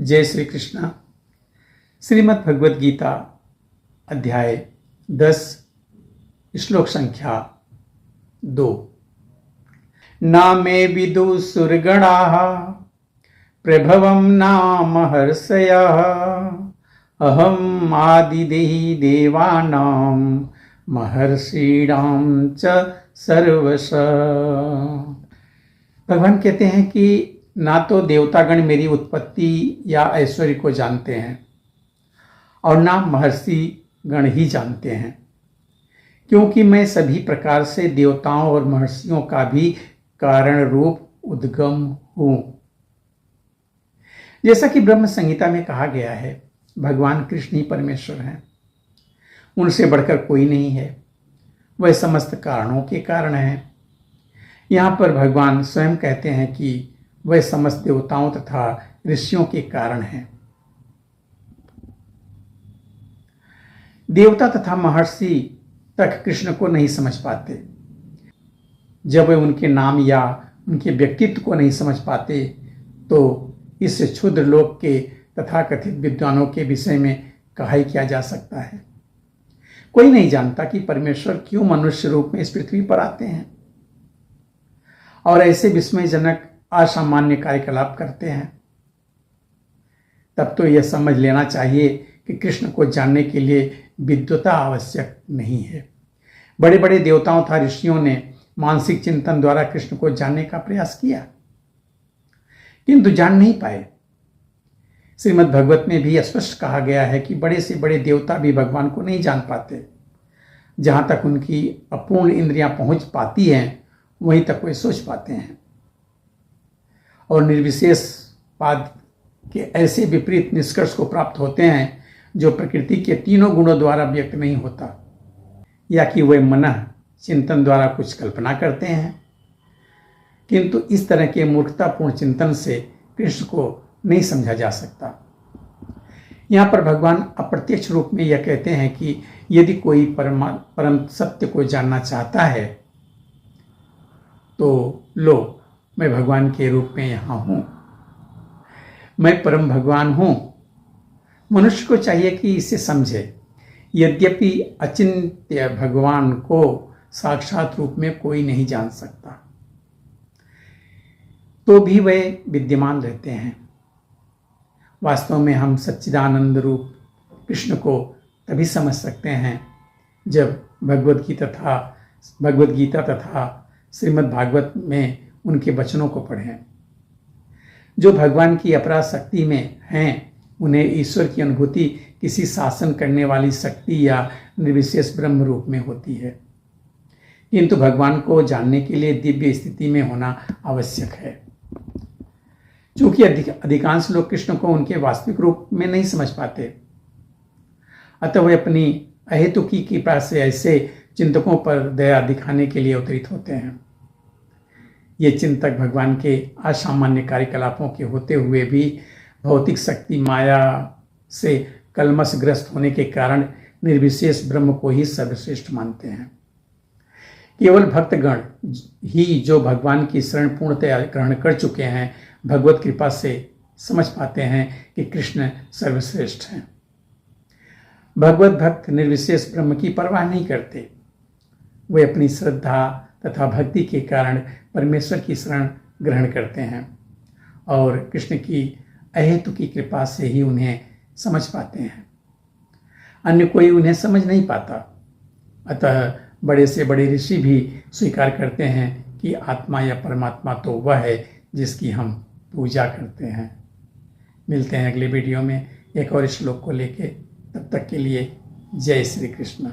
जय श्री कृष्ण। श्रीमद् भगवद गीता अध्याय 10 श्लोक संख्या 2। न मे विदुसुरगणाः प्रभवं न महर्षयः अहम् आदिदेहि देवानां महर्षीणां च सर्वशः। भगवान कहते हैं कि ना तो देवतागण मेरी उत्पत्ति या ऐश्वर्य को जानते हैं और ना महर्षि गण ही जानते हैं, क्योंकि मैं सभी प्रकार से देवताओं और महर्षियों का भी कारण रूप उद्गम हूं। जैसा कि ब्रह्म संहिता में कहा गया है, भगवान कृष्ण ही परमेश्वर हैं, उनसे बढ़कर कोई नहीं है, वह समस्त कारणों के कारण हैं। यहाँ पर भगवान स्वयं कहते हैं कि वह समस्त देवताओं तथा ऋषियों के कारण हैं। देवता तथा महर्षि तक कृष्ण को नहीं समझ पाते। जब वे उनके नाम या उनके व्यक्तित्व को नहीं समझ पाते तो इस क्षुद्र लोक के तथा कथित विद्वानों के विषय में कहा ही क्या जा सकता है। कोई नहीं जानता कि परमेश्वर क्यों मनुष्य रूप में इस पृथ्वी पर आते हैं और ऐसे विस्मयजनक असामान्य कार्यकलाप करते हैं। तब तो यह समझ लेना चाहिए कि कृष्ण को जानने के लिए विद्वता आवश्यक नहीं है। बड़े बड़े देवताओं तथा ऋषियों ने मानसिक चिंतन द्वारा कृष्ण को जानने का प्रयास किया, किंतु जान नहीं पाए। श्रीमद् भागवत में भी स्पष्ट कहा गया है कि बड़े से बड़े देवता भी भगवान को नहीं जान पाते। जहां तक उनकी अपूर्ण इंद्रियां पहुंच पाती हैं, वहीं तक वे सोच पाते हैं और निर्विशेष पाद के ऐसे विपरीत निष्कर्ष को प्राप्त होते हैं जो प्रकृति के तीनों गुणों द्वारा व्यक्त नहीं होता, या कि वे मन चिंतन द्वारा कुछ कल्पना करते हैं। किंतु इस तरह के मूर्खतापूर्ण चिंतन से कृष्ण को नहीं समझा जा सकता। यहाँ पर भगवान अप्रत्यक्ष रूप में यह कहते हैं कि यदि कोई परम सत्य को जानना चाहता है तो लो, मैं भगवान के रूप में यहाँ हूँ, मैं परम भगवान हूँ। मनुष्य को चाहिए कि इसे समझे। यद्यपि अचिंत्य भगवान को साक्षात रूप में कोई नहीं जान सकता, तो भी वे विद्यमान रहते हैं। वास्तव में हम सच्चिदानंद रूप कृष्ण को तभी समझ सकते हैं जब भगवद गीता तथा श्रीमद् भागवत में उनके वचनों को पढ़ें। जो भगवान की अपराध शक्ति में हैं, उन्हें ईश्वर की अनुभूति किसी शासन करने वाली शक्ति या निर्विशेष ब्रह्म रूप में होती है, किंतु भगवान को जानने के लिए दिव्य स्थिति में होना आवश्यक है। चूंकि अधिकांश लोग कृष्ण को उनके वास्तविक रूप में नहीं समझ पाते, अतः वे अपनी अहेतुकी कृपा से ऐसे चिंतकों पर दया दिखाने के लिए अवतरित होते हैं। ये चिंतक भगवान के असामान्य कार्यकलापों के होते हुए भी भौतिक शक्ति माया से कलमशग्रस्त होने के कारण निर्विशेष ब्रह्म को ही सर्वश्रेष्ठ मानते हैं। केवल भक्तगण ही जो भगवान की शरण पूर्णतया ग्रहण कर चुके हैं, भगवत कृपा से समझ पाते हैं कि कृष्ण सर्वश्रेष्ठ हैं। भगवत भक्त निर्विशेष ब्रह्म की परवाह नहीं करते। वे अपनी श्रद्धा तथा भक्ति के कारण परमेश्वर की शरण ग्रहण करते हैं और कृष्ण की अहेतुकी कृपा से ही उन्हें समझ पाते हैं। अन्य कोई उन्हें समझ नहीं पाता। अतः बड़े से बड़े ऋषि भी स्वीकार करते हैं कि आत्मा या परमात्मा तो वह है जिसकी हम पूजा करते हैं। मिलते हैं अगले वीडियो में एक और श्लोक को लेके। तब तक के लिए जय श्री कृष्ण।